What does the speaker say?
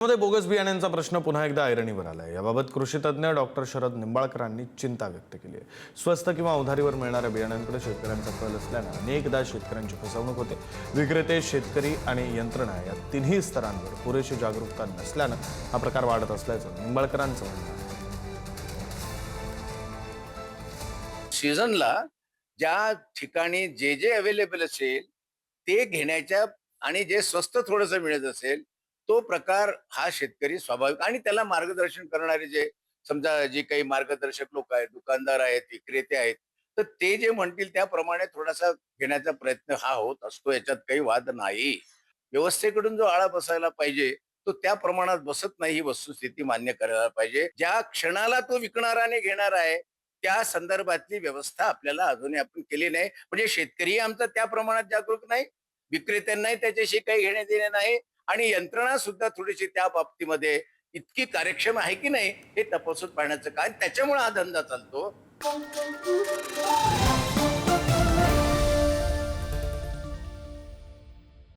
मध्ये बोगस बियाण्यांचा प्रश्न पुन्हा एकदा ऐरणीवर आलाय। याबाबत कृषी तज्ञ डॉक्टर शरद निंबाळकरांनी चिंता व्यक्त केली आहे। स्वस्त किंवा उधारीवर मिळणाऱ्या बियाण्यांकडे शेतकऱ्यांचा कल असल्याने अनेकदा शेतकऱ्यांची फसवणूक होते। विक्रेते, शेतकरी आणि यंत्रणा या तिन्ही स्तरांवर पुरेशी जागरूकता नसल्याने हा प्रकार वाढत असल्याचं निंबाळकरांचं म्हणणं आहे। सीझनला ज्या ठिकाणी जे जे अवेलेबल असेल ते घेण्याच्या आणि जे स्वस्त थोडंसं मिळत असेल तो प्रकार हा शेतकरी स्वाभाविक आणि त्याला मार्गदर्शन करणारे जे समजा जे काही मार्गदर्शक लोक आहेत, दुकानदार आहेत, विक्रेते आहेत, तर ते जे म्हणतील त्याप्रमाणे थोडासा घेण्याचा प्रयत्न हा होत असतो। याच्यात काही वाद नाही। व्यवस्थेकडून जो आळा बसायला पाहिजे तो त्या प्रमाणात बसत नाही, ही वस्तुस्थिती मान्य करायला पाहिजे। ज्या क्षणाला तो विकणारा आणि घेणार आहे त्या संदर्भातली व्यवस्था आपल्याला अजूनही आपण केली नाही। म्हणजे शेतकरी आमचा त्या प्रमाणात जागरूक नाही, विक्रेत्यांनाही त्याच्याशी काही घेणे देणे नाही आणि यंत्रणा सुद्धा थोडीशी त्या बाबतीमध्ये इतकी कार्यक्षम आहे की नाही हे तपासून पाहण्याचं काय, त्याच्यामुळे हा धंदा चालतो।